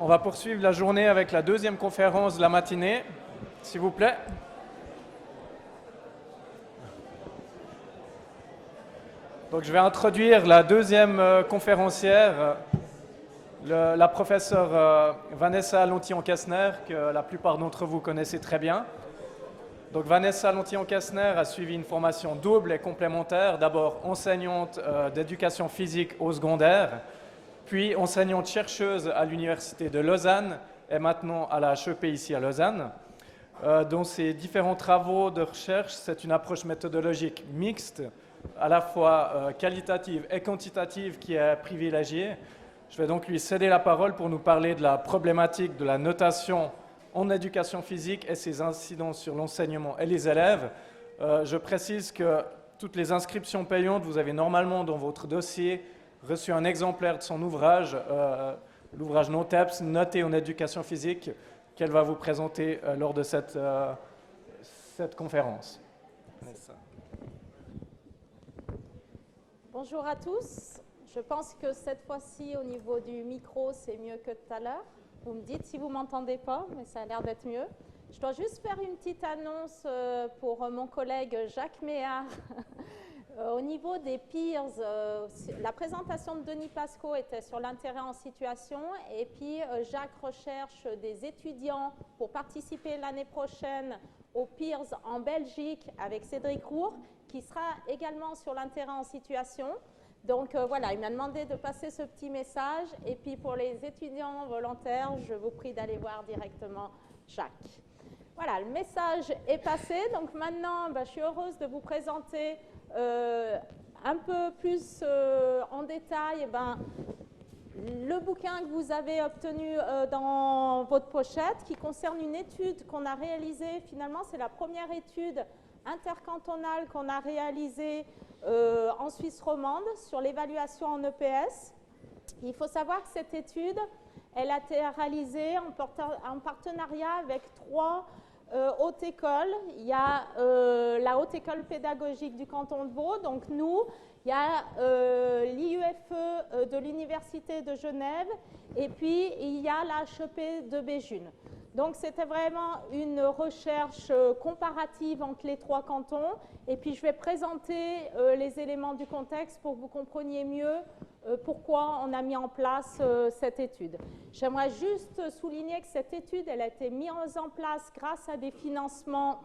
On va poursuivre la journée avec la deuxième conférence de la matinée, s'il vous plaît. Donc, je vais introduire la deuxième conférencière, la professeure Vanessa Lontillon-Kessner, que la plupart d'entre vous connaissez très bien. Donc, Vanessa Lontillon-Kessner a suivi une formation double et complémentaire, d'abord enseignante d'éducation physique au secondaire, puis enseignante-chercheuse à l'Université de Lausanne et maintenant à la HEP ici à Lausanne. Dans ses différents travaux de recherche, c'est une approche méthodologique mixte, à la fois qualitative et quantitative, qui est privilégiée. Je vais donc lui céder la parole pour nous parler de la problématique de la notation en éducation physique et ses incidences sur l'enseignement et les élèves. Je précise que toutes les inscriptions payantes, vous avez normalement dans votre dossier reçu un exemplaire de son ouvrage, l'ouvrage NOTEPS, Noté en éducation physique, qu'elle va vous présenter lors de cette conférence. Bonjour à tous. Je pense que cette fois-ci, au niveau du micro, c'est mieux que tout à l'heure. Vous me dites si vous ne m'entendez pas, mais ça a l'air d'être mieux. Je dois juste faire une petite annonce pour mon collègue Jacques Méard. Au niveau des peers, la présentation de Denis Pasco était sur l'intérêt en situation, et puis Jacques recherche des étudiants pour participer l'année prochaine aux peers en Belgique avec Cédric Roux, qui sera également sur l'intérêt en situation. Donc voilà, il m'a demandé de passer ce petit message, et puis pour les étudiants volontaires, je vous prie d'aller voir directement Jacques. Voilà, le message est passé, donc maintenant je suis heureuse de vous présenter un peu plus en détail le bouquin que vous avez obtenu dans votre pochette, qui concerne une étude qu'on a réalisée. Finalement, c'est la première étude intercantonale qu'on a réalisée en Suisse romande sur l'évaluation en EPS. Il faut savoir que cette étude, elle a été réalisée en partenariat avec 3 haute école. Il y a la haute école pédagogique du canton de Vaud, donc nous, il y a l'IUFE de l'Université de Genève, et puis il y a la HEP de Béjune. Donc c'était vraiment une recherche comparative entre les 3 cantons, et puis je vais présenter les éléments du contexte pour que vous compreniez mieux pourquoi on a mis en place cette étude. J'aimerais juste souligner que cette étude, elle a été mise en place grâce à des financements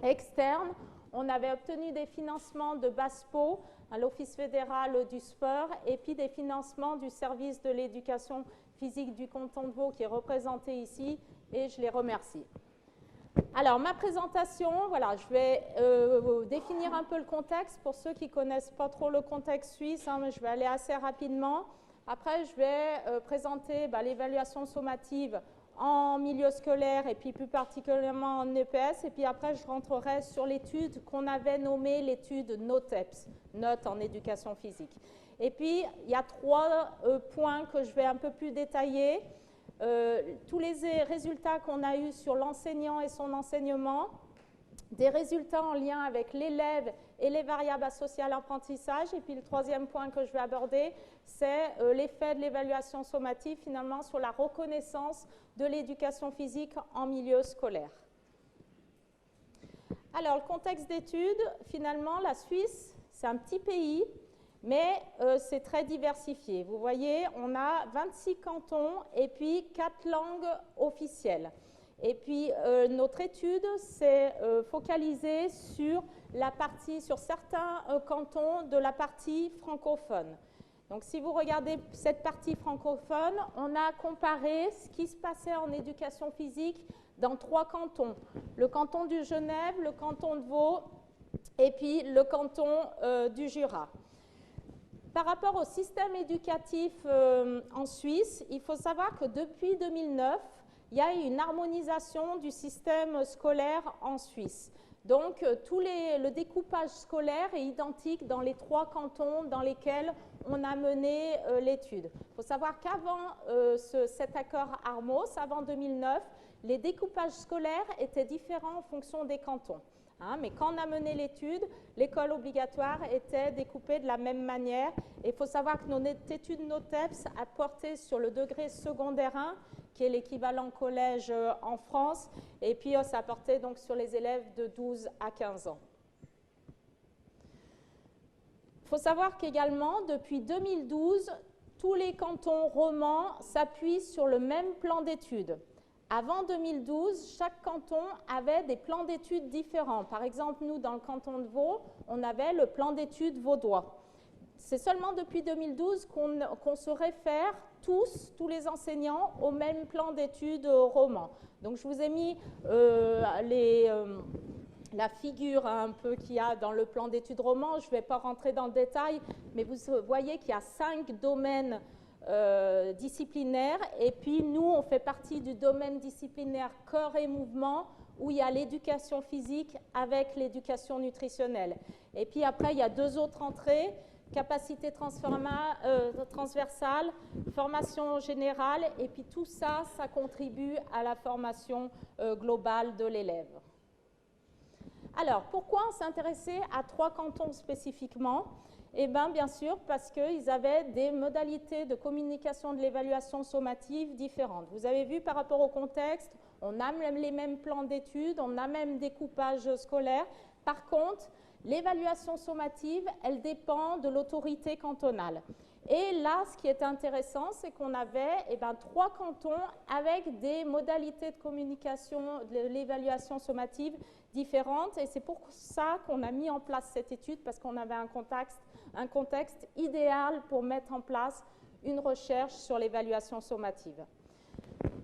externes. On avait obtenu des financements de BASPO, à l'Office fédéral du sport, et puis des financements du service de l'éducation physique du canton de Vaud qui est représenté ici, et je les remercie. Alors, ma présentation, voilà, je vais définir un peu le contexte pour ceux qui ne connaissent pas trop le contexte suisse, mais je vais aller assez rapidement. Après, je vais présenter l'évaluation sommative en milieu scolaire et puis plus particulièrement en EPS. Et puis après, je rentrerai sur l'étude qu'on avait nommée l'étude NOTEPS, Notes en éducation physique. Et puis, il y a 3 points que je vais un peu plus détailler. Tous les résultats qu'on a eus sur l'enseignant et son enseignement, des résultats en lien avec l'élève et les variables associées à l'apprentissage. Et puis le 3e point que je vais aborder, c'est l'effet de l'évaluation sommative finalement sur la reconnaissance de l'éducation physique en milieu scolaire. Alors, le contexte d'étude, finalement, la Suisse, c'est un petit pays, mais c'est très diversifié. Vous voyez, on a 26 cantons et puis 4 langues officielles. Et puis, notre étude s'est focalisée sur certains cantons de la partie francophone. Donc, si vous regardez cette partie francophone, on a comparé ce qui se passait en éducation physique dans 3 cantons. Le canton du Genève, le canton de Vaud et puis le canton du Jura. Par rapport au système éducatif en Suisse, il faut savoir que depuis 2009, il y a eu une harmonisation du système scolaire en Suisse. Donc, le découpage scolaire est identique dans les 3 cantons dans lesquels on a mené l'étude. Il faut savoir qu'avant cet accord Armos, avant 2009, les découpages scolaires étaient différents en fonction des cantons. Mais quand on a mené l'étude, l'école obligatoire était découpée de la même manière. Et il faut savoir que notre étude NOTEPS a porté sur le degré secondaire 1, qui est l'équivalent collège en France, et puis ça a porté donc sur les élèves de 12 à 15 ans. Il faut savoir qu'également, depuis 2012, tous les cantons romans s'appuient sur le même plan d'études. Avant 2012, chaque canton avait des plans d'études différents. Par exemple, nous, dans le canton de Vaud, on avait le plan d'études vaudois. C'est seulement depuis 2012 qu'on se réfère tous les enseignants au même plan d'études roman. Donc, je vous ai mis la figure un peu qu'il y a dans le plan d'études roman. Je ne vais pas rentrer dans le détail, mais vous voyez qu'il y a 5 domaines disciplinaires. Et puis, nous, on fait partie du domaine disciplinaire corps et mouvement, où il y a l'éducation physique avec l'éducation nutritionnelle. Et puis après, il y a 2 autres entrées. Capacité transversale, formation générale, et puis tout ça, ça contribue à la formation globale de l'élève. Alors, pourquoi on s'est intéressé à 3 cantons spécifiquement? Eh bien sûr, parce qu'ils avaient des modalités de communication de l'évaluation sommative différentes. Vous avez vu par rapport au contexte, on a même les mêmes plans d'études, on a même des coupages scolaires. Par contre, l'évaluation sommative, elle dépend de l'autorité cantonale. Et là, ce qui est intéressant, c'est qu'on avait 3 cantons avec des modalités de communication de l'évaluation sommative différentes. Et c'est pour ça qu'on a mis en place cette étude, parce qu'on avait un contexte idéal pour mettre en place une recherche sur l'évaluation sommative.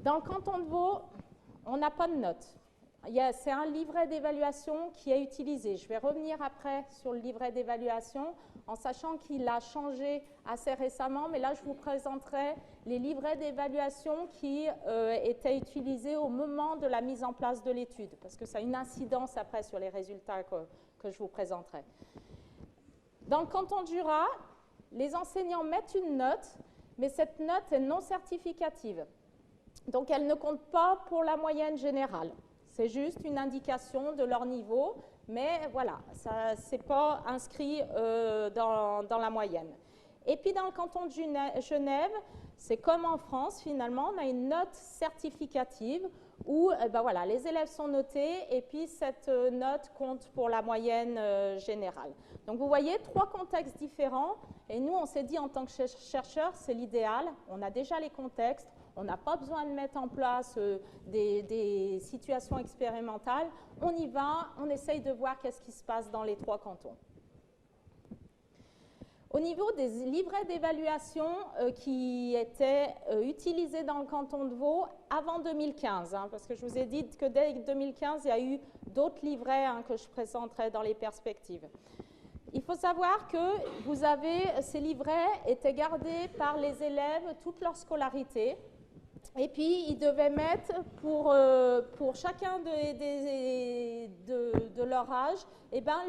Dans le canton de Vaud, on n'a pas de notes. C'est un livret d'évaluation qui est utilisé. Je vais revenir après sur le livret d'évaluation, en sachant qu'il a changé assez récemment, mais là je vous présenterai les livrets d'évaluation qui étaient utilisés au moment de la mise en place de l'étude, parce que ça a une incidence après sur les résultats que je vous présenterai. Dans le canton de Jura, les enseignants mettent une note, mais cette note est non certificative. Donc elle ne compte pas pour la moyenne générale. C'est juste une indication de leur niveau, mais voilà, ça n'est pas inscrit dans la moyenne. Et puis dans le canton de Genève, c'est comme en France finalement, on a une note certificative où voilà, les élèves sont notés et puis cette note compte pour la moyenne générale. Donc vous voyez, 3 contextes différents et nous on s'est dit en tant que chercheurs, c'est l'idéal, on a déjà les contextes. On n'a pas besoin de mettre en place des situations expérimentales. On y va, on essaye de voir qu'est-ce qui se passe dans les 3 cantons. Au niveau des livrets d'évaluation qui étaient utilisés dans le canton de Vaud avant 2015, parce que je vous ai dit que dès 2015, il y a eu d'autres livrets que je présenterai dans les perspectives. Il faut savoir que ces livrets étaient gardés par les élèves toute leur scolarité. Et puis, ils devaient mettre pour chacun de leur âge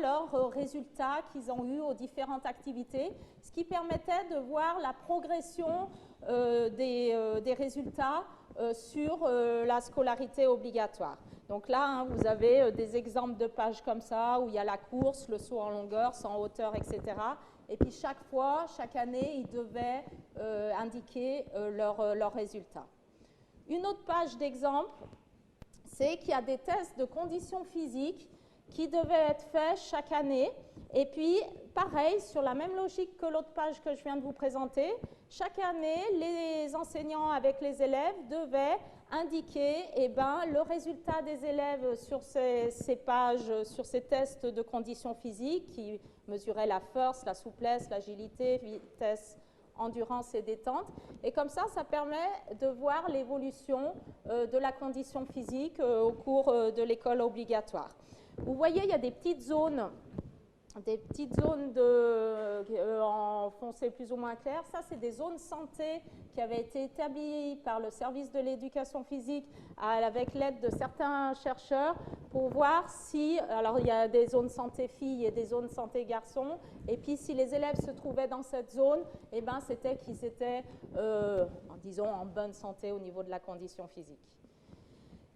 leurs résultats qu'ils ont eus aux différentes activités, ce qui permettait de voir la progression des résultats sur la scolarité obligatoire. Donc là, vous avez des exemples de pages comme ça, où il y a la course, le saut en longueur, saut en hauteur, etc. Et puis chaque fois, chaque année, ils devaient indiquer leurs résultats. Une autre page d'exemple, c'est qu'il y a des tests de conditions physiques qui devaient être faits chaque année. Et puis, pareil, sur la même logique que l'autre page que je viens de vous présenter, chaque année, les enseignants avec les élèves devaient indiquer le résultat des élèves sur ces pages, sur ces tests de conditions physiques qui mesuraient la force, la souplesse, l'agilité, vitesse, endurance et détente. Et comme ça, ça permet de voir l'évolution de la condition physique au cours de l'école obligatoire. Vous voyez, il y a des petites zones en foncé plus ou moins clair. Ça, c'est des zones santé qui avaient été établies par le service de l'éducation physique avec l'aide de certains chercheurs pour voir si, alors il y a des zones santé filles et des zones santé garçons, et puis si les élèves se trouvaient dans cette zone, c'était qu'ils étaient, disons, en bonne santé au niveau de la condition physique.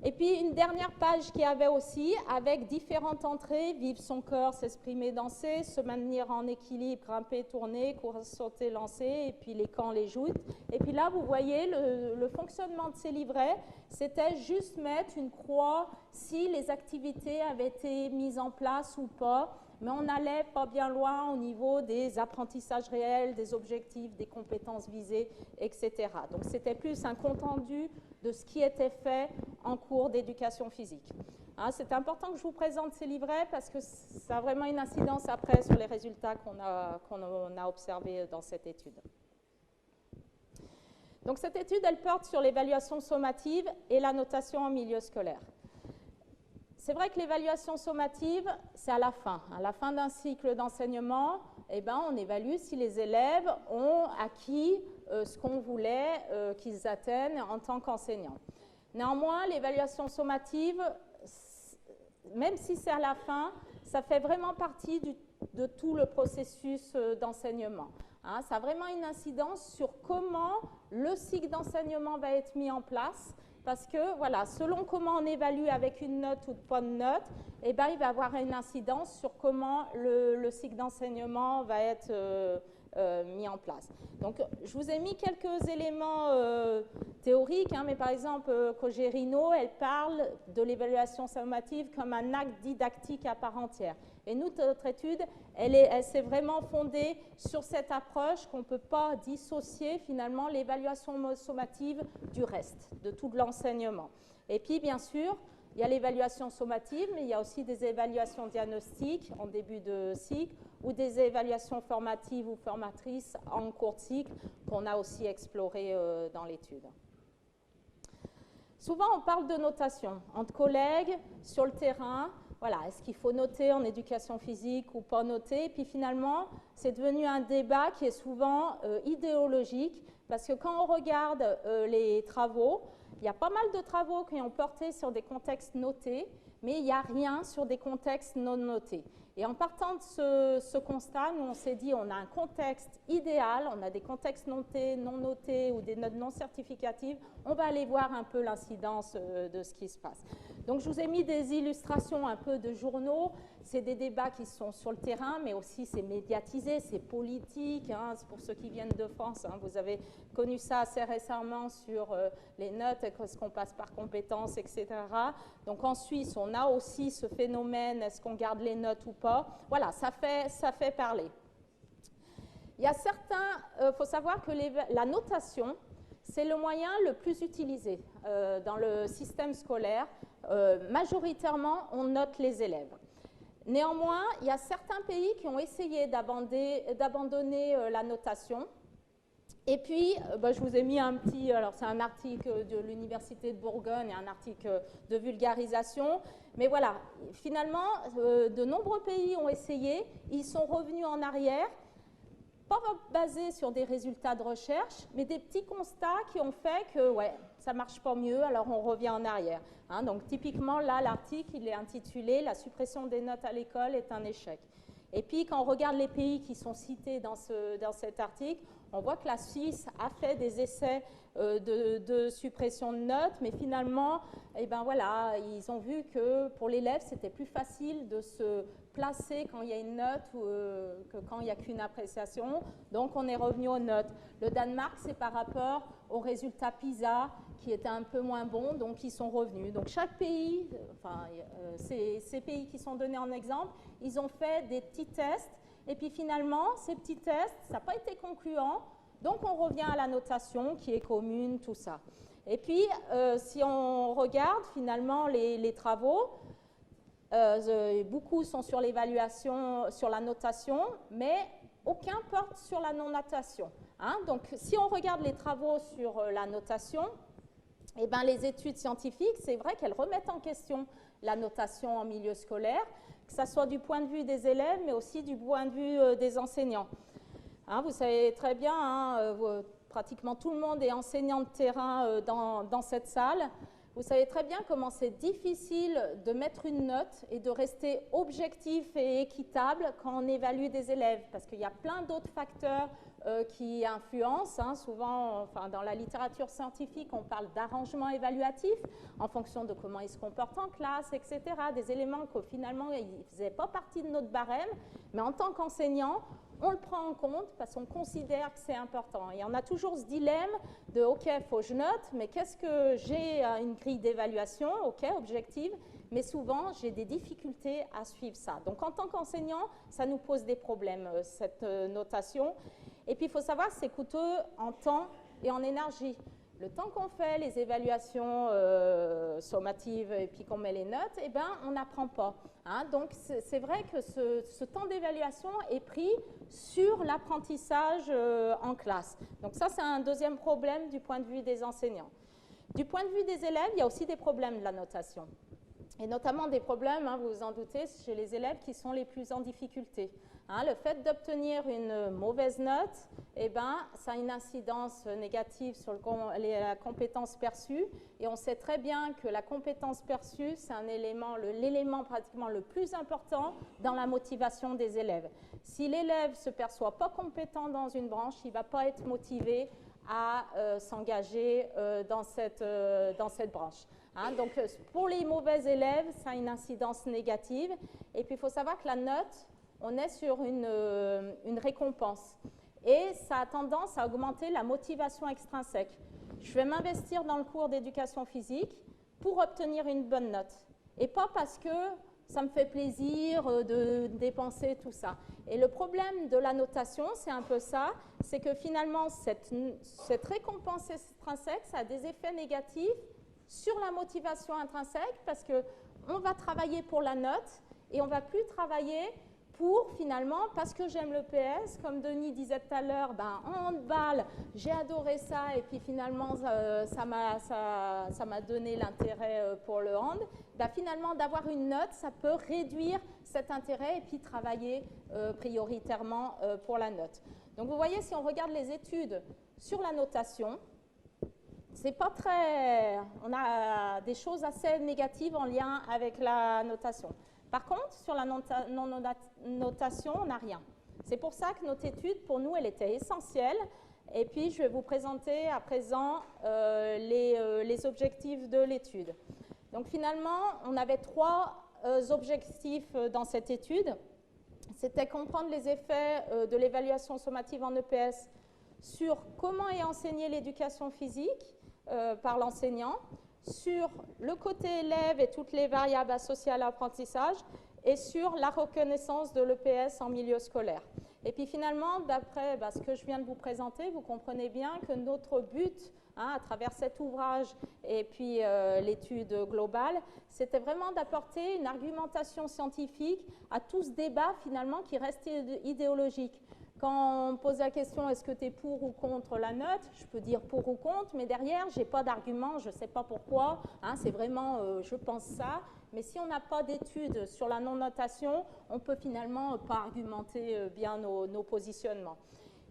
Et puis une dernière page qu'il y avait aussi, avec différentes entrées, vivre son corps, s'exprimer, danser, se maintenir en équilibre, grimper, tourner, courir, sauter, lancer, et puis les camps, les joutes. Et puis là, vous voyez, le fonctionnement de ces livrets, c'était juste mettre une croix si les activités avaient été mises en place ou pas, mais on n'allait pas bien loin au niveau des apprentissages réels, des objectifs, des compétences visées, etc. Donc c'était plus un compte-rendu de ce qui était fait en cours d'éducation physique. Hein, c'est important que je vous présente ces livrets parce que ça a vraiment une incidence après sur les résultats qu'on a observés dans cette étude. Donc cette étude, elle porte sur l'évaluation sommative et la notation en milieu scolaire. C'est vrai que l'évaluation sommative, c'est à la fin d'un cycle d'enseignement, eh ben, on évalue si les élèves ont acquis ce qu'on voulait qu'ils atteignent en tant qu'enseignants. Néanmoins, l'évaluation sommative, même si c'est à la fin, ça fait vraiment partie de tout le processus d'enseignement. Hein, ça a vraiment une incidence sur comment le cycle d'enseignement va être mis en place. Parce que, voilà, selon comment on évalue avec une note ou pas de note, eh ben, il va avoir une incidence sur comment le cycle d'enseignement va être mis en place. Donc, je vous ai mis quelques éléments théoriques, hein, mais par exemple, Cogerino, elle parle de l'évaluation sommative comme un acte didactique à part entière. Et nous, notre étude, elle s'est vraiment fondée sur cette approche qu'on ne peut pas dissocier finalement l'évaluation sommative du reste, de tout l'enseignement. Et puis, bien sûr, il y a l'évaluation sommative, mais il y a aussi des évaluations diagnostiques en début de cycle ou des évaluations formatives ou formatrices en cours de cycle qu'on a aussi explorées dans l'étude. Souvent, on parle de notation entre collègues, sur le terrain. Voilà, est-ce qu'il faut noter en éducation physique ou pas noter? Et puis finalement, c'est devenu un débat qui est souvent idéologique, parce que quand on regarde les travaux, il y a pas mal de travaux qui ont porté sur des contextes notés, mais il n'y a rien sur des contextes non notés. Et en partant de ce constat, nous on s'est dit on a un contexte idéal, on a des contextes notés, non notés ou des notes non certificatives, on va aller voir un peu l'incidence de ce qui se passe. Donc je vous ai mis des illustrations un peu de journaux, c'est des débats qui sont sur le terrain, mais aussi c'est médiatisé, c'est politique, hein, c'est pour ceux qui viennent de France, hein, vous avez connu ça assez récemment sur les notes, est-ce qu'on passe par compétences, etc. Donc en Suisse, on a aussi ce phénomène, est-ce qu'on garde les notes ou pas? Voilà, ça fait parler. Il y a certains, faut savoir que la notation, c'est le moyen le plus utilisé dans le système scolaire. Majoritairement, on note les élèves. Néanmoins, il y a certains pays qui ont essayé d'abandonner la notation. Et puis, je vous ai mis un petit, alors c'est un article de l'Université de Bourgogne, un article de vulgarisation, mais voilà, finalement, de nombreux pays ont essayé, ils sont revenus en arrière, pas basés sur des résultats de recherche, mais des petits constats qui ont fait que, ouais, ça ne marche pas mieux, alors on revient en arrière. Hein, donc typiquement, là, l'article, il est intitulé « La suppression des notes à l'école est un échec ». Et puis, quand on regarde les pays qui sont cités dans cet article, on voit que la Suisse a fait des essais de suppression de notes, mais finalement, eh ben voilà, ils ont vu que pour l'élève, c'était plus facile de se placer quand il y a une note que quand il n'y a qu'une appréciation. Donc, on est revenu aux notes. Le Danemark, c'est par rapport aux résultats PISA qui étaient un peu moins bons, donc ils sont revenus. Donc, chaque pays, enfin, ces pays qui sont donnés en exemple, ils ont fait des petits tests. Et puis finalement, ces petits tests, ça n'a pas été concluant, donc on revient à la notation qui est commune, tout ça. Et puis, si on regarde finalement les travaux, beaucoup sont sur l'évaluation, sur la notation, mais aucun porte sur la non-notation. Hein. Donc, si on regarde les travaux sur la notation, eh ben, les études scientifiques, c'est vrai qu'elles remettent en question la notation en milieu scolaire, que ce soit du point de vue des élèves, mais aussi du point de vue des enseignants. Hein, vous savez très bien, hein, pratiquement tout le monde est enseignant de terrain dans cette salle. Vous savez très bien comment c'est difficile de mettre une note et de rester objectif et équitable quand on évalue des élèves, parce qu'il y a plein d'autres facteurs qui influencent. Hein, souvent, enfin, dans la littérature scientifique, on parle d'arrangement évaluatif en fonction de comment il se comporte en classe, etc. Des éléments que finalement, ils ne faisaient pas partie de notre barème, mais en tant qu'enseignant, on le prend en compte parce qu'on considère que c'est important. Et on a toujours ce dilemme de « OK, il faut que je note, mais qu'est-ce que j'ai une grille d'évaluation, OK, objective, mais souvent, j'ai des difficultés à suivre ça. » Donc, en tant qu'enseignant, ça nous pose des problèmes, cette notation. Et puis, il faut savoir que c'est coûteux en temps et en énergie. Le temps qu'on fait les évaluations sommatives et puis qu'on met les notes, eh ben, on n'apprend pas. Hein. Donc, c'est vrai que ce temps d'évaluation est pris sur l'apprentissage en classe. Donc, ça, c'est un deuxième problème du point de vue des enseignants. Du point de vue des élèves, il y a aussi des problèmes de la notation. Et notamment des problèmes, hein, vous vous en doutez, chez les élèves qui sont les plus en difficulté. Hein, le fait d'obtenir une mauvaise note, eh ben, ça a une incidence négative sur la compétence perçue. Et on sait très bien que la compétence perçue, c'est l'élément pratiquement le plus important dans la motivation des élèves. Si l'élève ne se perçoit pas compétent dans une branche, il ne va pas être motivé à s'engager dans cette branche. Hein, donc, pour les mauvais élèves, ça a une incidence négative. Et puis, il faut savoir que la note, on est sur une récompense. Et ça a tendance à augmenter la motivation extrinsèque. Je vais m'investir dans le cours d'éducation physique pour obtenir une bonne note. Et pas parce que ça me fait plaisir de dépenser tout ça. Et le problème de la notation, c'est un peu ça, c'est que finalement, cette récompense extrinsèque, ça a des effets négatifs sur la motivation intrinsèque parce qu'on va travailler pour la note et on ne va plus travailler pour finalement, parce que j'aime le PS, comme Denis disait tout à l'heure, en handball, j'ai adoré ça et puis finalement ça m'a donné l'intérêt pour le hand. Finalement, d'avoir une note, ça peut réduire cet intérêt et puis travailler prioritairement pour la note. Donc vous voyez, si on regarde les études sur la notation, c'est pas très... On a des choses assez négatives en lien avec la notation. Par contre, sur la non-notation, on n'a rien. C'est pour ça que notre étude, pour nous, elle était essentielle. Et puis, je vais vous présenter à présent les objectifs de l'étude. Donc, finalement, on avait trois objectifs dans cette étude. C'était comprendre les effets de l'évaluation sommative en EPS sur comment est enseignée l'éducation physique par l'enseignant, sur le côté élève et toutes les variables associées à l'apprentissage, et sur la reconnaissance de l'EPS en milieu scolaire. Et puis finalement, d'après ce que je viens de vous présenter, vous comprenez bien que notre but, à travers cet ouvrage et puis l'étude globale, c'était vraiment d'apporter une argumentation scientifique à tout ce débat finalement qui reste idéologique. Quand on pose la question, est-ce que tu es pour ou contre la note, je peux dire pour ou contre, mais derrière, je n'ai pas d'argument, je ne sais pas pourquoi, c'est vraiment, je pense ça. Mais si on n'a pas d'études sur la non-notation, on ne peut finalement pas argumenter bien nos positionnements.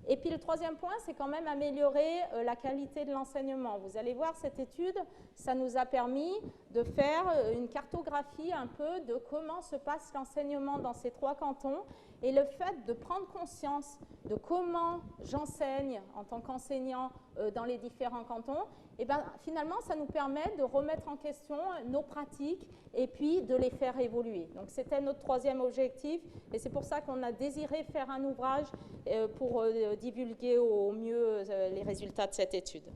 Et puis le troisième point, c'est quand même améliorer la qualité de l'enseignement. Vous allez voir, cette étude, ça nous a permis de faire une cartographie un peu de comment se passe l'enseignement dans ces trois cantons et le fait de prendre conscience de comment j'enseigne en tant qu'enseignant dans les différents cantons, et finalement, ça nous permet de remettre en question nos pratiques et puis de les faire évoluer. Donc, c'était notre troisième objectif et c'est pour ça qu'on a désiré faire un ouvrage pour divulguer au mieux les résultats de cette étude.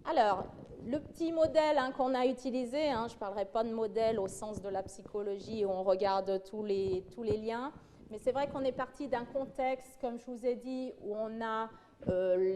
Alors, le petit modèle qu'on a utilisé, je ne parlerai pas de modèle au sens de la psychologie où on regarde tous les liens, mais c'est vrai qu'on est parti d'un contexte, comme je vous ai dit, où on a le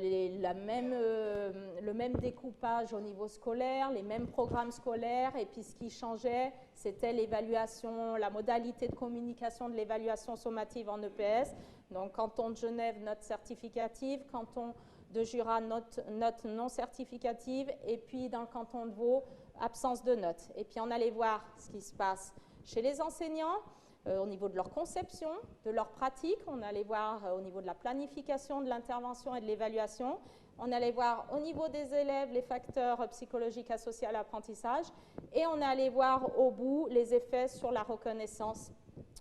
même découpage au niveau scolaire, les mêmes programmes scolaires, et puis ce qui changeait, c'était l'évaluation, la modalité de communication de l'évaluation sommative en EPS. Donc, canton de Genève, note certificative, canton de Jura, note non certificative, et puis dans le canton de Vaud, absence de notes. Et puis on allait voir ce qui se passe chez les enseignants, au niveau de leur conception, de leur pratique, on allait voir au niveau de la planification, de l'intervention et de l'évaluation, on allait voir au niveau des élèves les facteurs psychologiques associés à l'apprentissage, et on allait voir au bout les effets sur la reconnaissance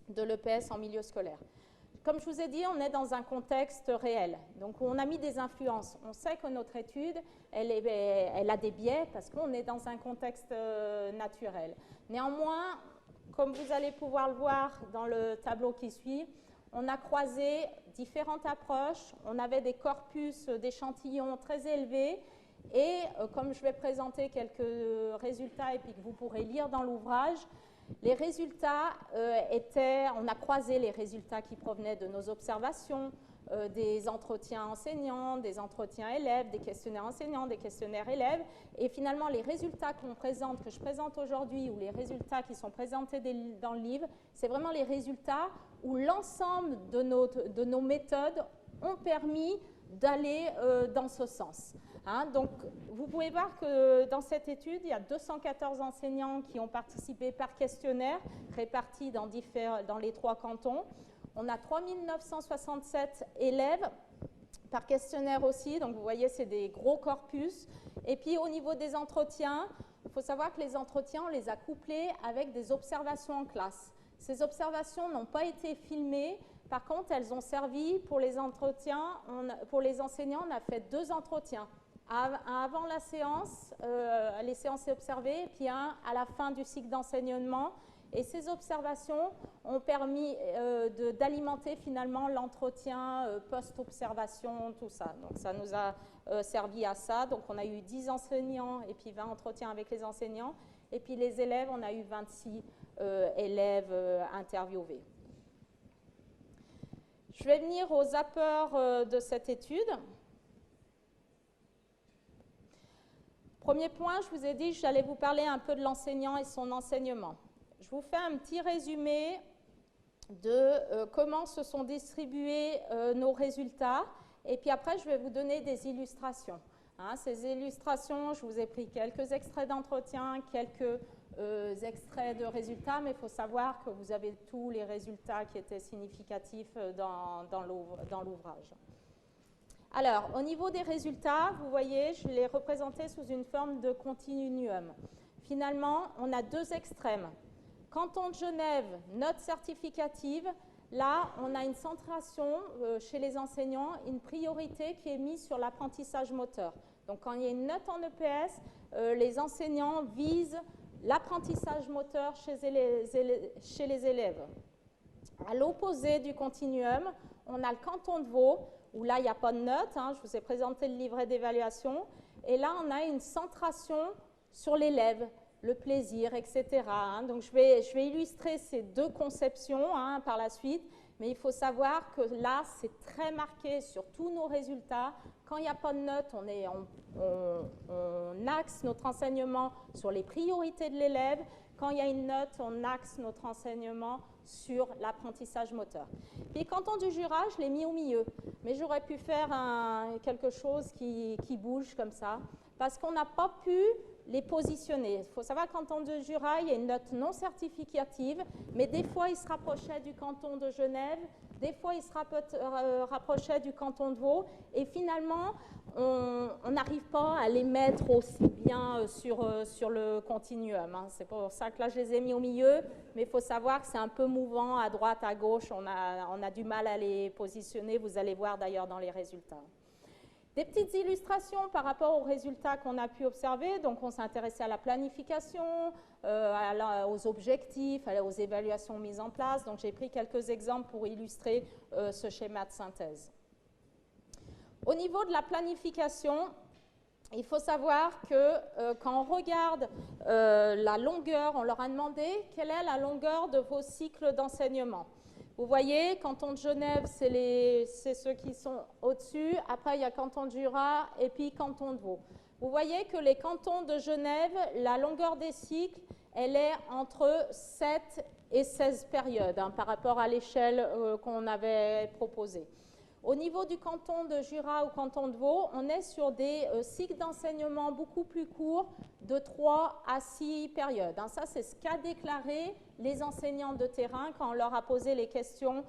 de l'EPS en milieu scolaire. comme je vous ai dit, on est dans un contexte réel. Donc, on a mis des influences. On sait que notre étude, elle a des biais parce qu'on est dans un contexte naturel. Néanmoins, comme vous allez pouvoir le voir dans le tableau qui suit, on a croisé différentes approches. On avait des corpus d'échantillons très élevés. Et comme je vais présenter quelques résultats et puis que vous pourrez lire dans l'ouvrage, les résultats on a croisé les résultats qui provenaient de nos observations, des entretiens enseignants, des entretiens élèves, des questionnaires enseignants, des questionnaires élèves, et finalement les résultats que je présente aujourd'hui, ou les résultats qui sont présentés dans le livre, c'est vraiment les résultats où l'ensemble de nos méthodes ont permis d'aller dans ce sens. Donc, vous pouvez voir que dans cette étude, il y a 214 enseignants qui ont participé par questionnaire, répartis dans les 3 cantons. On a 3967 élèves par questionnaire aussi, donc vous voyez, c'est des gros corpus. Et puis, au niveau des entretiens, il faut savoir que les entretiens, on les a couplés avec des observations en classe. Ces observations n'ont pas été filmées. Par contre, elles ont servi pour les entretiens. Pour les enseignants, on a fait 2 entretiens. Un avant la séance, les séances observées, et puis un à la fin du cycle d'enseignement. Et ces observations ont permis d'alimenter finalement l'entretien post-observation, tout ça. Donc ça nous a servi à ça. Donc on a eu 10 enseignants et puis 20 entretiens avec les enseignants. Et puis les élèves, on a eu 26 élèves interviewés. Je vais venir aux apports de cette étude. Premier point, je vous ai dit que j'allais vous parler un peu de l'enseignant et son enseignement. Je vous fais un petit résumé de comment se sont distribués nos résultats, et puis après, je vais vous donner des illustrations. Ces illustrations, je vous ai pris quelques extraits d'entretien, quelques extraits de résultats, mais il faut savoir que vous avez tous les résultats qui étaient significatifs dans l'ouvrage. Alors, au niveau des résultats, vous voyez, je l'ai représenté sous une forme de continuum. Finalement, on a 2 extrêmes. Canton de Genève, note certificative, là, on a une centration chez les enseignants, une priorité qui est mise sur l'apprentissage moteur. Donc, quand il y a une note en EPS, les enseignants visent l'apprentissage moteur chez les élèves. À l'opposé du continuum, on a le canton de Vaud, où là, il n'y a pas de note. Je vous ai présenté le livret d'évaluation. Et là, on a une centration sur l'élève, le plaisir, etc. Donc, je vais illustrer ces 2 conceptions par la suite. Mais il faut savoir que là, c'est très marqué sur tous nos résultats. Quand il n'y a pas de note, on axe notre enseignement sur les priorités de l'élève. Quand il y a une note, on axe notre enseignement sur l'apprentissage moteur. Puis, canton du Jura, je l'ai mis au milieu. Mais j'aurais pu faire quelque chose qui bouge comme ça, parce qu'on n'a pas pu les positionner. Il faut savoir qu'en canton du Jura, il y a une note non certificative, mais des fois, il se rapprochait du canton de Genève, des fois, il se rapprochait du canton de Vaud, et finalement, on n'arrive pas à les mettre aussi bien sur le continuum. C'est pour ça que là, je les ai mis au milieu, mais il faut savoir que c'est un peu mouvant à droite, à gauche, on a du mal à les positionner, vous allez voir d'ailleurs dans les résultats. Des petites illustrations par rapport aux résultats qu'on a pu observer. Donc, on s'est intéressé à la planification, aux objectifs, aux évaluations mises en place. Donc, j'ai pris quelques exemples pour illustrer ce schéma de synthèse. Au niveau de la planification, il faut savoir que quand on regarde la longueur, on leur a demandé quelle est la longueur de vos cycles d'enseignement. Vous voyez, canton de Genève, c'est ceux qui sont au-dessus. Après, il y a canton de Jura et puis canton de Vaud. Vous voyez que les cantons de Genève, la longueur des cycles, elle est entre 7 et 16 périodes par rapport à l'échelle qu'on avait proposée. Au niveau du canton de Jura ou canton de Vaud, on est sur des cycles d'enseignement beaucoup plus courts, de 3 à 6 périodes. Ça, c'est ce qu'a déclaré les enseignants de terrain quand on leur a posé les questions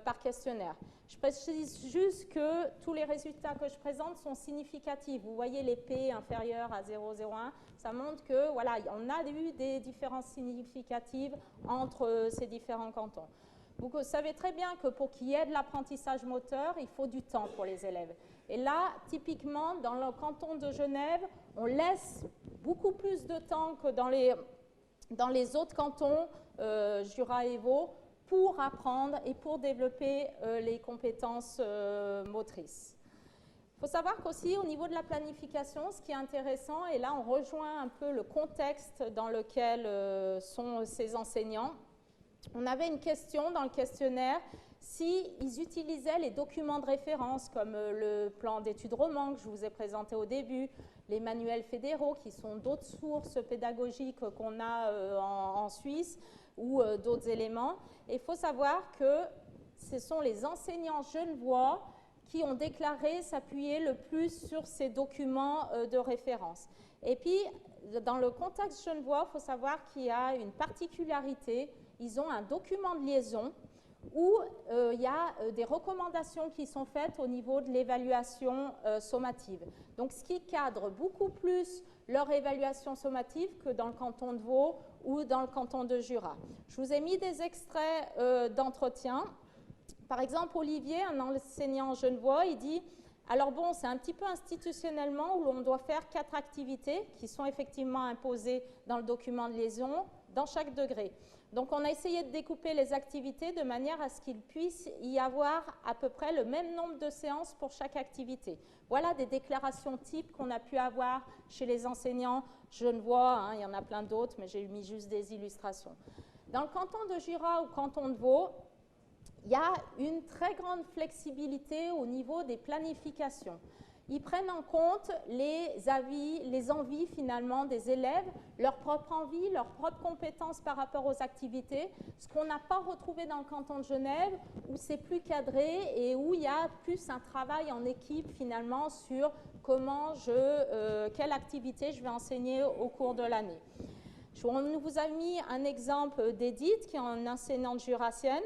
par questionnaire. Je précise juste que tous les résultats que je présente sont significatifs. Vous voyez les P inférieurs à 0,01, ça montre que voilà, on a eu des différences significatives entre ces différents cantons. Vous savez très bien que pour qu'il y ait de l'apprentissage moteur, il faut du temps pour les élèves. Et là, typiquement, dans le canton de Genève, on laisse beaucoup plus de temps que dans les autres cantons, Jura et Vaud, pour apprendre et pour développer les compétences motrices. Il faut savoir qu'aussi, au niveau de la planification, ce qui est intéressant, et là on rejoint un peu le contexte dans lequel sont ces enseignants, on avait une question dans le questionnaire s'ils utilisaient les documents de référence comme le plan d'études roman que je vous ai présenté au début, les manuels fédéraux qui sont d'autres sources pédagogiques qu'on a en Suisse ou d'autres éléments. Et il faut savoir que ce sont les enseignants genevois qui ont déclaré s'appuyer le plus sur ces documents de référence. Et puis, dans le contexte genevois, il faut savoir qu'il y a une particularité. Ils ont un document de liaison où il y a des recommandations qui sont faites au niveau de l'évaluation sommative. Donc, ce qui cadre beaucoup plus leur évaluation sommative que dans le canton de Vaud ou dans le canton de Jura. Je vous ai mis des extraits d'entretien. Par exemple, Olivier, un enseignant genevois, il dit « Alors bon, c'est un petit peu institutionnellement où l'on doit faire 4 activités qui sont effectivement imposées dans le document de liaison dans chaque degré. » Donc, on a essayé de découper les activités de manière à ce qu'il puisse y avoir à peu près le même nombre de séances pour chaque activité. Voilà des déclarations types qu'on a pu avoir chez les enseignants genevois. Hein, il y en a plein d'autres, mais j'ai mis juste des illustrations. Dans le canton de Jura ou canton de Vaud, il y a une très grande flexibilité au niveau des planifications. Ils prennent en compte les avis, les envies finalement des élèves, leurs propres envies, leurs propres compétences par rapport aux activités, ce qu'on n'a pas retrouvé dans le canton de Genève où c'est plus cadré et où il y a plus un travail en équipe finalement sur quelle activité je vais enseigner au cours de l'année. On vous a mis un exemple d'Edith qui est une enseignante jurassienne.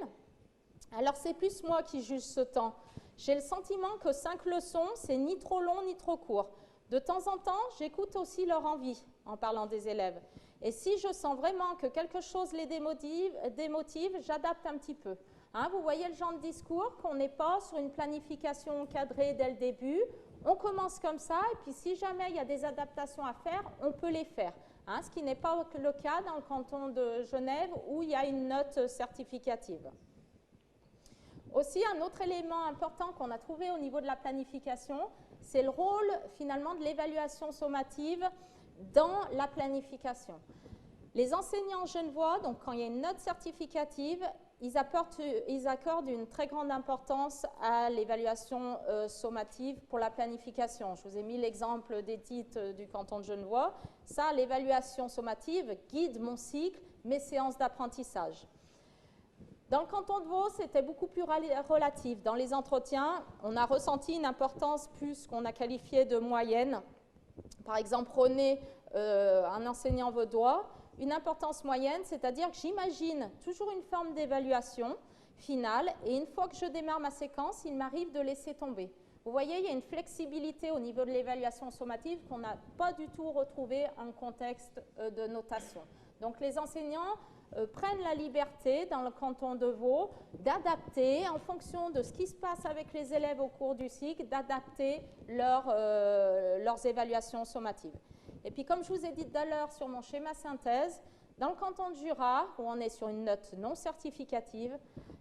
Alors c'est plus moi qui juge ce temps. J'ai le sentiment que 5 leçons, c'est ni trop long ni trop court. De temps en temps, j'écoute aussi leur envie en parlant des élèves. Et si je sens vraiment que quelque chose les démotive, j'adapte un petit peu. Hein, vous voyez le genre de discours, qu'on n'est pas sur une planification cadrée dès le début. On commence comme ça, et puis si jamais il y a des adaptations à faire, on peut les faire. Hein, ce qui n'est pas le cas dans le canton de Genève, où il y a une note certificative. Aussi, un autre élément important qu'on a trouvé au niveau de la planification, c'est le rôle finalement de l'évaluation sommative dans la planification. Les enseignants genevois, donc quand il y a une note certificative, ils accordent une très grande importance à l'évaluation sommative pour la planification. Je vous ai mis l'exemple d'Edith du canton de Genevois. Ça, l'évaluation sommative guide mon cycle, mes séances d'apprentissage. Dans le canton de Vaud, c'était beaucoup plus relatif. Dans les entretiens, on a ressenti une importance plus qu'on a qualifiée de moyenne. Par exemple, René, un enseignant vaudois, une importance moyenne, c'est-à-dire que j'imagine toujours une forme d'évaluation finale et une fois que je démarre ma séquence, il m'arrive de laisser tomber. Vous voyez, il y a une flexibilité au niveau de l'évaluation sommative qu'on n'a pas du tout retrouvée en contexte de notation. Donc les enseignants prennent la liberté dans le canton de Vaud d'adapter en fonction de ce qui se passe avec les élèves au cours du cycle, d'adapter leurs évaluations sommatives. Et puis comme je vous ai dit tout à l'heure sur mon schéma synthèse, dans le canton de Jura, où on est sur une note non certificative,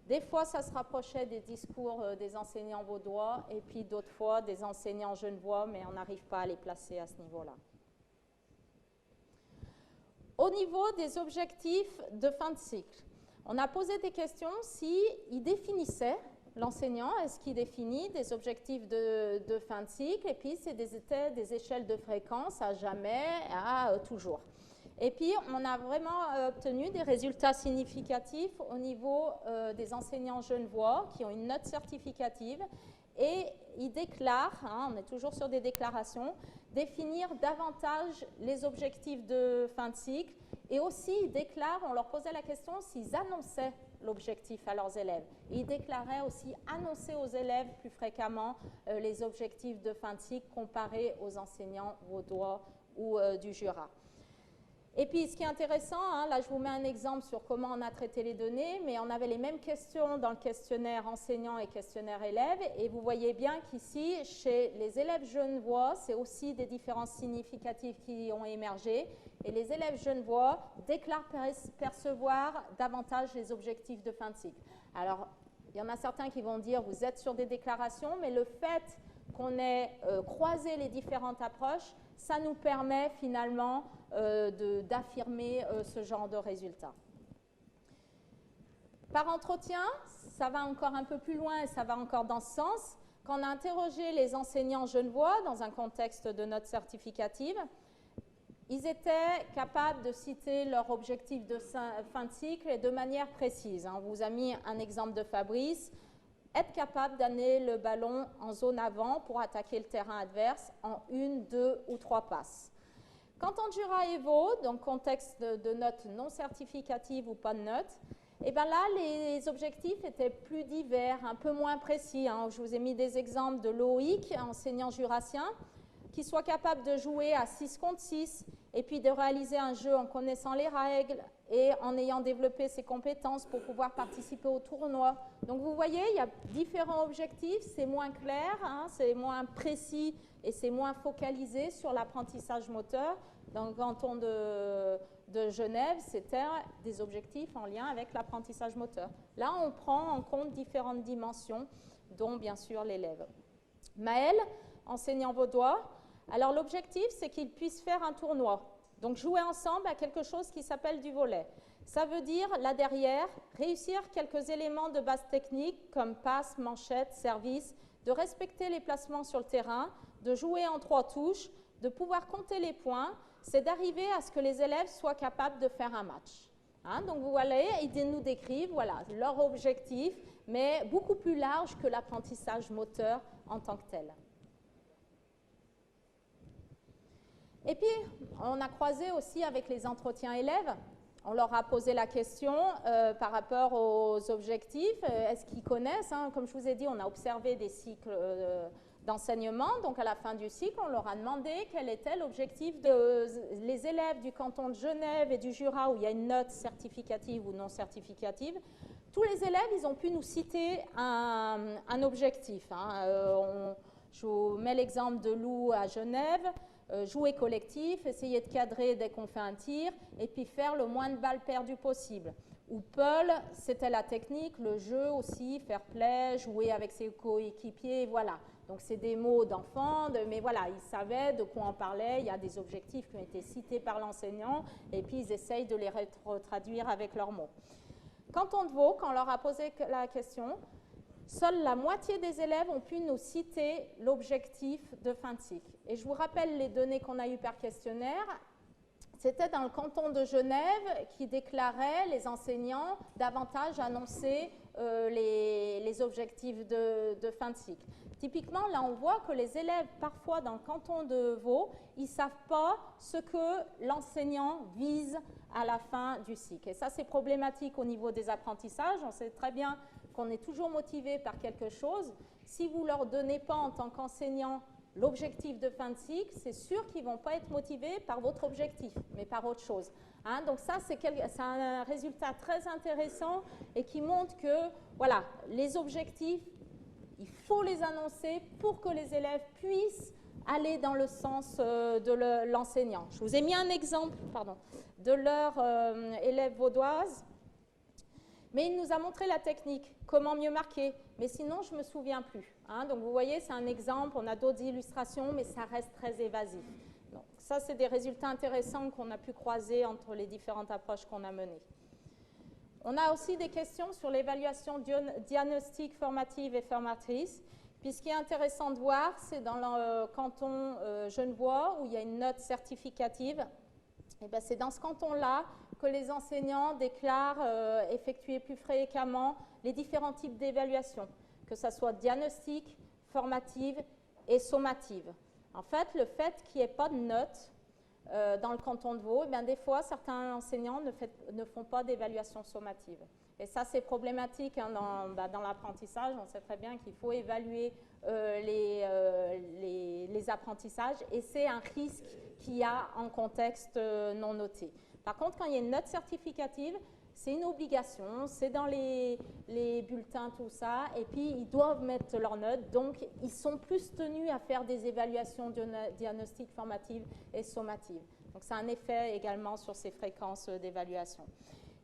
des fois ça se rapprochait des discours des enseignants vaudois et puis d'autres fois des enseignants genevois, mais on n'arrive pas à les placer à ce niveau-là. Au niveau des objectifs de fin de cycle, on a posé des questions s'il définissait, l'enseignant, est-ce qu'il définit des objectifs de fin de cycle, et puis c'était des échelles de fréquence à jamais, à toujours. Et puis, on a vraiment obtenu des résultats significatifs au niveau des enseignants genevois qui ont une note certificative et ils déclarent, hein, on est toujours sur des déclarations, définir davantage les objectifs de fin de cycle et aussi ils déclarent, on leur posait la question s'ils annonçaient l'objectif à leurs élèves. Et ils déclaraient aussi annoncer aux élèves plus fréquemment les objectifs de fin de cycle comparés aux enseignants vaudois ou du Jura. Et puis, ce qui est intéressant, hein, là, je vous mets un exemple sur comment on a traité les données, mais on avait les mêmes questions dans le questionnaire enseignant et questionnaire élève, et vous voyez bien qu'ici, chez les élèves genevois, c'est aussi des différences significatives qui ont émergé, et les élèves genevois déclarent percevoir davantage les objectifs de fin de cycle. Alors, il y en a certains qui vont dire, vous êtes sur des déclarations, mais le fait qu'on ait croisé les différentes approches, ça nous permet finalement d'affirmer ce genre de résultats. Par entretien, ça va encore un peu plus loin et ça va encore dans ce sens. Quand on a interrogé les enseignants genevois dans un contexte de note certificative, ils étaient capables de citer leur objectif de fin de cycle et de manière précise. On vous a mis un exemple de Fabrice. Être capable d'amener le ballon en zone avant pour attaquer le terrain adverse en 1, 2 ou 3 passes. Quand on Jura Evo, donc contexte de notes non certificatives ou pas de notes, et bien là, les objectifs étaient plus divers, un peu moins précis. Hein. Je vous ai mis des exemples de Loïc, enseignant jurassien, qui soit capable de jouer à 6 contre 6 et puis de réaliser un jeu en connaissant les règles et en ayant développé ses compétences pour pouvoir participer au tournoi. Donc vous voyez, il y a différents objectifs, c'est moins clair, hein, c'est moins précis et c'est moins focalisé sur l'apprentissage moteur. Dans le canton de Genève, c'était des objectifs en lien avec l'apprentissage moteur. Là, on prend en compte différentes dimensions, dont bien sûr l'élève. Maël, enseignant vaudois, alors l'objectif, c'est qu'ils puissent faire un tournoi. Donc jouer ensemble à quelque chose qui s'appelle du volley. Ça veut dire, là derrière, réussir quelques éléments de base technique comme passe, manchette, service, de respecter les placements sur le terrain, de jouer en 3 touches, de pouvoir compter les points, c'est d'arriver à ce que les élèves soient capables de faire un match. Hein, donc vous voyez, ils nous décrivent voilà, leur objectif, mais beaucoup plus large que l'apprentissage moteur en tant que tel. Et puis, on a croisé aussi avec les entretiens élèves. On leur a posé la question par rapport aux objectifs. Est-ce qu'ils connaissent hein, comme je vous ai dit, on a observé des cycles d'enseignement. Donc, à la fin du cycle, on leur a demandé quel était l'objectif des élèves du canton de Genève et du Jura, où il y a une note certificative ou non certificative. Tous les élèves, ils ont pu nous citer un objectif. Hein. Je vous mets l'exemple de Lou à Genève. Jouer collectif, essayer de cadrer dès qu'on fait un tir, et puis faire le moins de balles perdues possible. Ou Paul, c'était la technique, le jeu aussi, fair play, jouer avec ses coéquipiers, voilà. Donc c'est des mots d'enfants, mais voilà, ils savaient de quoi on parlait, il y a des objectifs qui ont été cités par l'enseignant, et puis ils essayent de les retraduire avec leurs mots. Canton de Vaud, quand on leur a posé la question, seule la moitié des élèves ont pu nous citer l'objectif de fin de cycle. Et je vous rappelle les données qu'on a eues par questionnaire. C'était dans le canton de Genève qui déclarait les enseignants davantage annoncer les objectifs de fin de cycle. Typiquement, là, on voit que les élèves, parfois dans le canton de Vaud, ils ne savent pas ce que l'enseignant vise à la fin du cycle. Et ça, c'est problématique au niveau des apprentissages. On sait très bien qu'on est toujours motivé par quelque chose. Si vous ne leur donnez pas en tant qu'enseignant l'objectif de fin de cycle, c'est sûr qu'ils ne vont pas être motivés par votre objectif, mais par autre chose. Hein, donc ça, c'est un résultat très intéressant et qui montre que voilà, les objectifs, il faut les annoncer pour que les élèves puissent aller dans le sens de l'enseignant. Je vous ai mis un exemple de leur élève vaudoise. Mais il nous a montré la technique, comment mieux marquer. Mais sinon, je ne me souviens plus. Hein. Donc, vous voyez, c'est un exemple. On a d'autres illustrations, mais ça reste très évasif. Donc, ça, c'est des résultats intéressants qu'on a pu croiser entre les différentes approches qu'on a menées. On a aussi des questions sur l'évaluation diagnostique formative et formatrice. Puis, ce qui est intéressant de voir, c'est dans le canton genevois, où il y a une note certificative. Et bien, c'est dans ce canton-là que les enseignants déclarent effectuer plus fréquemment les différents types d'évaluation, que ce soit diagnostique, formative et sommative. En fait, le fait qu'il n'y ait pas de notes dans le canton de Vaud, eh bien, des fois, certains enseignants ne font pas d'évaluation sommative. Et ça, c'est problématique hein, dans l'apprentissage. On sait très bien qu'il faut évaluer les apprentissages et c'est un risque qu'il y a en contexte non noté. Par contre, quand il y a une note certificative, c'est une obligation, c'est dans les bulletins, tout ça, et puis ils doivent mettre leurs notes, donc ils sont plus tenus à faire des évaluations diagnostiques, formatives et sommatives. Donc ça a un effet également sur ces fréquences d'évaluation.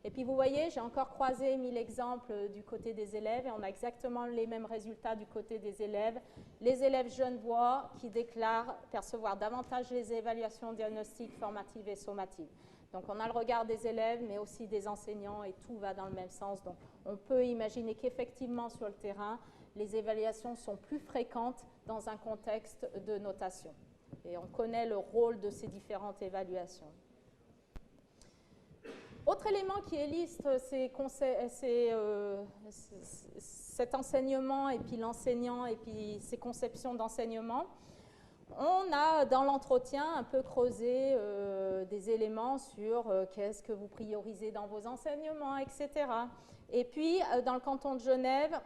Et puis vous voyez, j'ai encore croisé 1000 exemples du côté des élèves, et on a exactement les mêmes résultats du côté des élèves. Les élèves genevois qui déclarent percevoir davantage les évaluations diagnostiques, formatives et sommatives. Donc on a le regard des élèves, mais aussi des enseignants, et tout va dans le même sens. Donc on peut imaginer qu'effectivement sur le terrain, les évaluations sont plus fréquentes dans un contexte de notation. Et on connaît le rôle de ces différentes évaluations. Autre élément qui illustre cet enseignement et puis l'enseignant et puis ces conceptions d'enseignement, on a dans l'entretien un peu creusé des éléments sur qu'est-ce que vous priorisez dans vos enseignements, etc. Et puis dans le canton de Genève,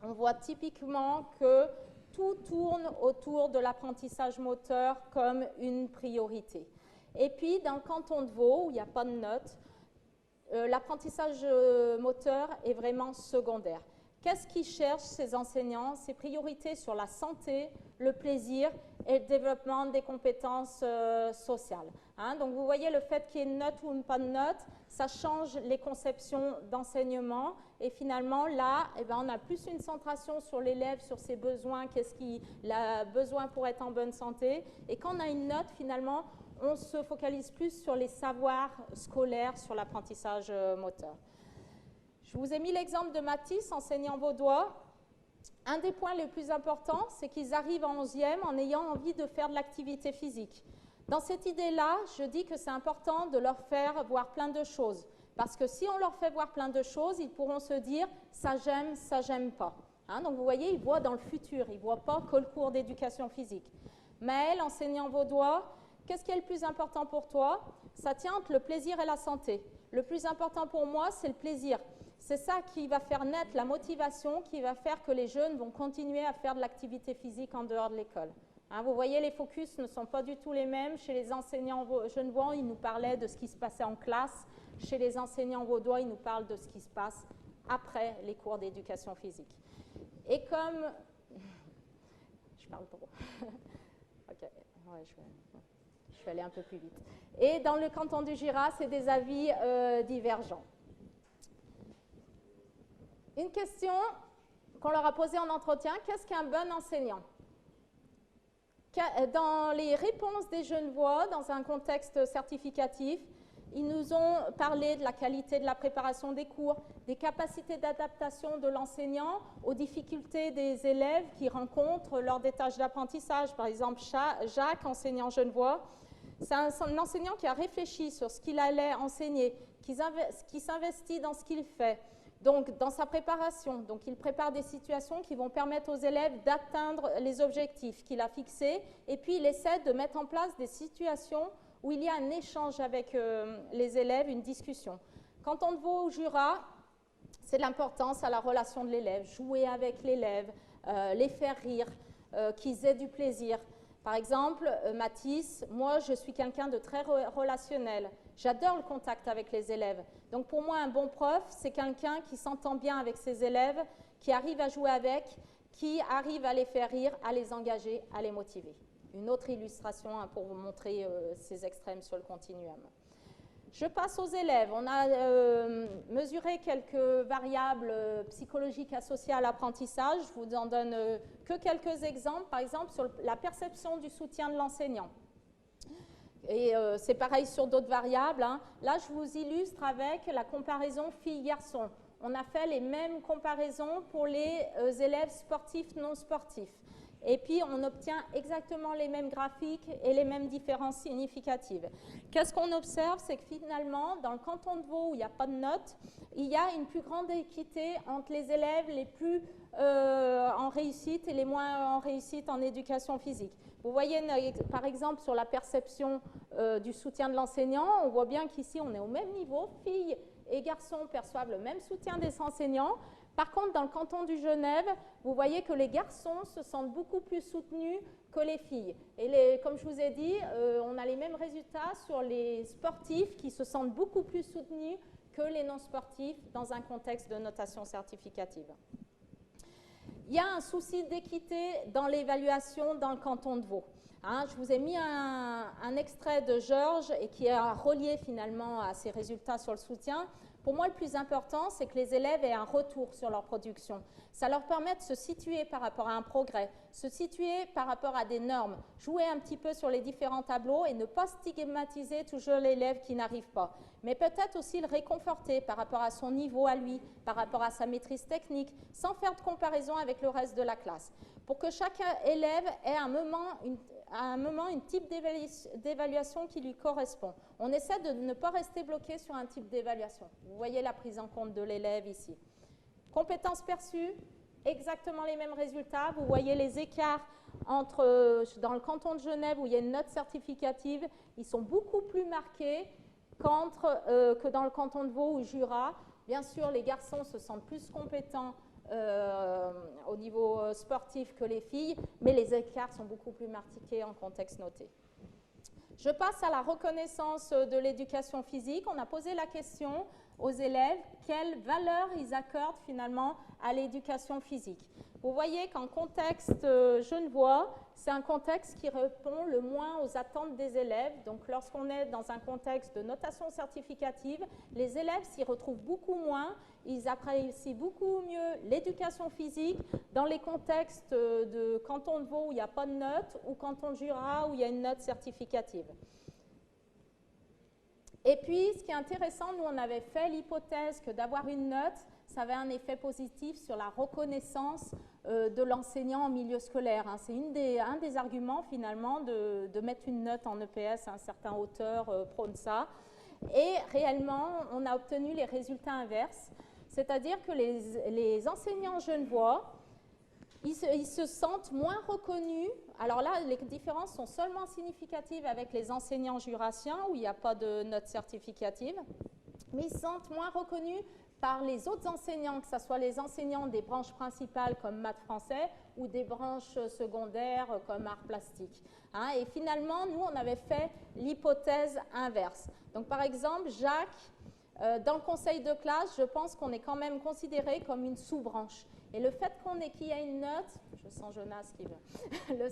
on voit typiquement que tout tourne autour de l'apprentissage moteur comme une priorité. Et puis dans le canton de Vaud, où il n'y a pas de notes, l'apprentissage moteur est vraiment secondaire. Qu'est-ce qu'ils cherchent ces enseignants? Ces priorités sur la santé, le plaisir et le développement des compétences sociales. Donc vous voyez, le fait qu'il y ait une note ou pas de note, ça change les conceptions d'enseignement. Et finalement, là, on a plus une centration sur l'élève, sur ses besoins, qu'est-ce qu'il a besoin pour être en bonne santé. Et quand on a une note, finalement, on se focalise plus sur les savoirs scolaires, sur l'apprentissage moteur. Je vous ai mis l'exemple de Mathis, enseignant vaudois. Un des points les plus importants, c'est qu'ils arrivent en 11e en ayant envie de faire de l'activité physique. Dans cette idée-là, je dis que c'est important de leur faire voir plein de choses. Parce que si on leur fait voir plein de choses, ils pourront se dire « ça, j'aime pas ». Donc vous voyez, ils voient dans le futur, ils ne voient pas que le cours d'éducation physique. Maëlle, enseignant vaudois, qu'est-ce qui est le plus important pour toi? Ça tient entre le plaisir et la santé. Le plus important pour moi, c'est le plaisir. C'est ça qui va faire naître la motivation, qui va faire que les jeunes vont continuer à faire de l'activité physique en dehors de l'école. Vous voyez, les focus ne sont pas du tout les mêmes. Chez les enseignants genevois, ils nous parlaient de ce qui se passait en classe. Chez les enseignants vaudois, ils nous parlent de ce qui se passe après les cours d'éducation physique. Et comme... Je parle trop. Ok, ouais, je vais aller un peu plus vite. Et dans le canton du Jura, c'est des avis divergents. Une question qu'on leur a posée en entretien, qu'est-ce qu'un bon enseignant? Dans les réponses des Genevois, dans un contexte certificatif, ils nous ont parlé de la qualité de la préparation des cours, des capacités d'adaptation de l'enseignant aux difficultés des élèves qu'ils rencontrent lors des tâches d'apprentissage. Par exemple, Jacques, enseignant genevois, c'est un enseignant qui a réfléchi sur ce qu'il allait enseigner, qui s'investit dans ce qu'il fait. Donc, dans sa préparation, il prépare des situations qui vont permettre aux élèves d'atteindre les objectifs qu'il a fixés, et puis il essaie de mettre en place des situations où il y a un échange avec les élèves, une discussion. Quand on va au Jura, c'est l'importance à la relation de l'élève, jouer avec l'élève, les faire rire, qu'ils aient du plaisir. Par exemple, Mathis, moi je suis quelqu'un de très relationnel. J'adore le contact avec les élèves. Donc pour moi, un bon prof, c'est quelqu'un qui s'entend bien avec ses élèves, qui arrive à jouer avec, qui arrive à les faire rire, à les engager, à les motiver. Une autre illustration pour vous montrer ces extrêmes sur le continuum. Je passe aux élèves. On a mesuré quelques variables psychologiques associées à l'apprentissage. Je vous en donne que quelques exemples. Par exemple, sur la perception du soutien de l'enseignant. Et c'est pareil sur d'autres variables. Là, je vous illustre avec la comparaison filles-garçons. On a fait les mêmes comparaisons pour les élèves sportifs, non sportifs. Et puis, on obtient exactement les mêmes graphiques et les mêmes différences significatives. Qu'est-ce qu'on observe? C'est que finalement, dans le canton de Vaud, où il n'y a pas de notes, il y a une plus grande équité entre les élèves les plus en réussite et les moins en réussite en éducation physique. Vous voyez, par exemple, sur la perception du soutien de l'enseignant, on voit bien qu'ici, on est au même niveau. Filles et garçons perçoivent le même soutien des enseignants. Par contre, dans le canton du Genève, vous voyez que les garçons se sentent beaucoup plus soutenus que les filles. Et comme je vous ai dit, on a les mêmes résultats sur les sportifs qui se sentent beaucoup plus soutenus que les non-sportifs dans un contexte de notation certificative. Il y a un souci d'équité dans l'évaluation dans le canton de Vaud. Je vous ai mis un extrait de Georges et qui est relié finalement à ces résultats sur le soutien. Pour moi, le plus important, c'est que les élèves aient un retour sur leur production. Ça leur permet de se situer par rapport à un progrès, se situer par rapport à des normes, jouer un petit peu sur les différents tableaux et ne pas stigmatiser toujours l'élève qui n'arrive pas. Mais peut-être aussi le réconforter par rapport à son niveau à lui, par rapport à sa maîtrise technique, sans faire de comparaison avec le reste de la classe. Pour que chaque élève ait à un moment une type d'évaluation qui lui correspond. On essaie de ne pas rester bloqué sur un type d'évaluation. Vous voyez la prise en compte de l'élève ici. Compétences perçues, exactement les mêmes résultats. Vous voyez les écarts dans le canton de Genève où il y a une note certificative, ils sont beaucoup plus marqués que dans le canton de Vaud ou Jura. Bien sûr, les garçons se sentent plus compétents au niveau sportif que les filles, mais les écarts sont beaucoup plus marqués en contexte noté. Je passe à la reconnaissance de l'éducation physique. On a posé la question aux élèves quelle valeur ils accordent finalement à l'éducation physique. Vous voyez qu'en contexte genevois, c'est un contexte qui répond le moins aux attentes des élèves. Donc lorsqu'on est dans un contexte de notation certificative, les élèves s'y retrouvent beaucoup moins, ils apprécient beaucoup mieux l'éducation physique dans les contextes de canton de Vaud où il n'y a pas de note ou canton de Jura où il y a une note certificative. Et puis, ce qui est intéressant, nous, on avait fait l'hypothèse que d'avoir une note, ça avait un effet positif sur la reconnaissance de l'enseignant en milieu scolaire. C'est un des arguments, finalement, de mettre une note en EPS. Un certain auteur prône ça. Et réellement, on a obtenu les résultats inverses. C'est-à-dire que les enseignants genevois, ils se sentent moins reconnus. Alors là, les différences sont seulement significatives avec les enseignants jurassiens, où il n'y a pas de note certificative, mais ils se sentent moins reconnus par les autres enseignants, que ce soit les enseignants des branches principales comme maths français ou des branches secondaires comme arts plastiques. Et finalement, nous, on avait fait l'hypothèse inverse. Donc, par exemple, Jacques, dans le conseil de classe, je pense qu'on est quand même considéré comme une sous-branche. Et le fait qu'il y ait une note, je sens Jonas qui veut, le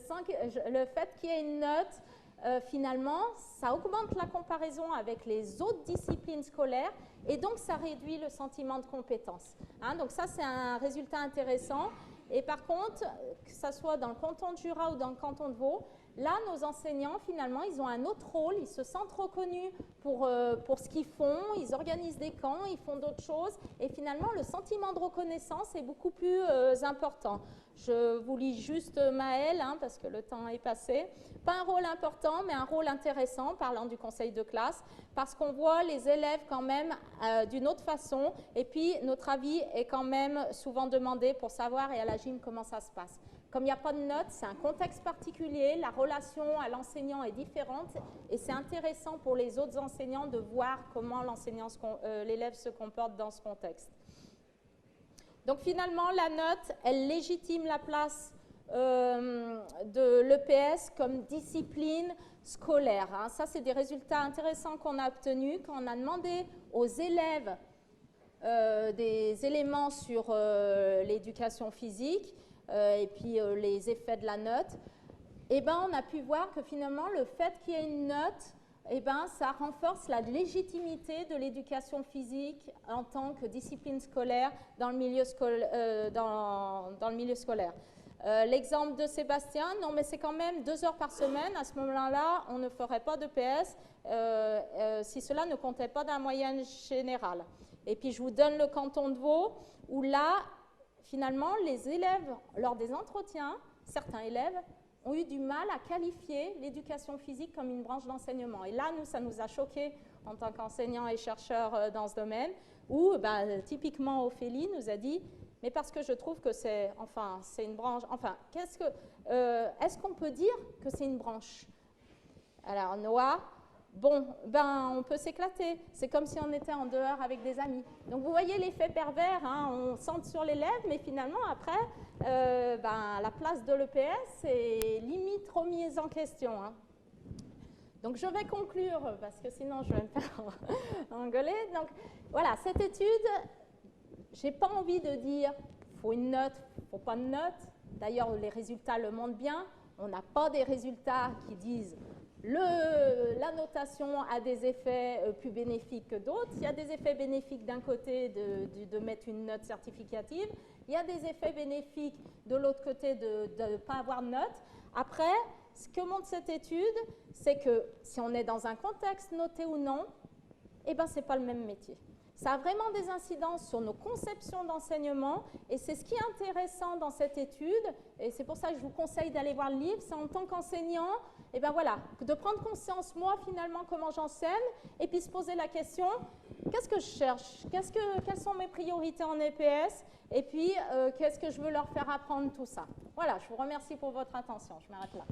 fait qu'il y ait une note, finalement, ça augmente la comparaison avec les autres disciplines scolaires et donc ça réduit le sentiment de compétence. Donc ça, c'est un résultat intéressant. Et par contre, que ce soit dans le canton de Jura ou dans le canton de Vaud, là, nos enseignants, finalement, ils ont un autre rôle, ils se sentent reconnus pour ce qu'ils font, ils organisent des camps, ils font d'autres choses, et finalement, le sentiment de reconnaissance est beaucoup plus important. Je vous lis juste Maëlle, parce que le temps est passé. Pas un rôle important, mais un rôle intéressant, parlant du conseil de classe, parce qu'on voit les élèves quand même d'une autre façon, et puis notre avis est quand même souvent demandé pour savoir, et à la gym, comment ça se passe. Comme il n'y a pas de notes, c'est un contexte particulier, la relation à l'enseignant est différente et c'est intéressant pour les autres enseignants de voir comment l'élève se comporte dans ce contexte. Donc finalement, la note, elle légitime la place de l'EPS comme discipline scolaire. Ça, c'est des résultats intéressants qu'on a obtenus quand on a demandé aux élèves des éléments sur l'éducation physique. Et puis les effets de la note, on a pu voir que finalement, le fait qu'il y ait une note, ça renforce la légitimité de l'éducation physique en tant que discipline scolaire dans le milieu scolaire. L'exemple de Sébastien, non, mais c'est quand même 2 heures par semaine. À ce moment-là, on ne ferait pas d'EPS si cela ne comptait pas dans la moyenne générale. Et puis, je vous donne le canton de Vaud, où là, finalement, les élèves, lors des entretiens, certains élèves ont eu du mal à qualifier l'éducation physique comme une branche d'enseignement. Et là, ça nous a choqués en tant qu'enseignants et chercheurs dans ce domaine, où typiquement Ophélie nous a dit « mais parce que je trouve que c'est une branche, est-ce qu'on peut dire que c'est une branche ?» Alors Noah, bon, ben, on peut s'éclater. C'est comme si on était en dehors avec des amis. Donc, vous voyez l'effet pervers, hein, on sente sur les lèvres, mais finalement, après, ben, la place de l'EPS est limite remise en question. Hein. Donc, je vais conclure, parce que sinon, je vais me faire engueuler. Donc, voilà, cette étude, je n'ai pas envie de dire il faut une note, il ne faut pas de note. D'ailleurs, les résultats le montrent bien. On n'a pas des résultats qui disent la notation a des effets plus bénéfiques que d'autres. Il y a des effets bénéfiques d'un côté de mettre une note certificative. Il y a des effets bénéfiques de l'autre côté de ne pas avoir de note. Après, ce que montre cette étude, c'est que si on est dans un contexte noté ou non, eh ben, ce n'est pas le même métier. Ça a vraiment des incidences sur nos conceptions d'enseignement et c'est ce qui est intéressant dans cette étude et c'est pour ça que je vous conseille d'aller voir le livre. C'est en tant qu'enseignant, et ben voilà, de prendre conscience, moi, finalement, comment j'enseigne et puis se poser la question, qu'est-ce que je cherche? Quelles sont mes priorités en EPS? Et puis, qu'est-ce que je veux leur faire apprendre tout ça? Voilà, je vous remercie pour votre attention. Je m'arrête là.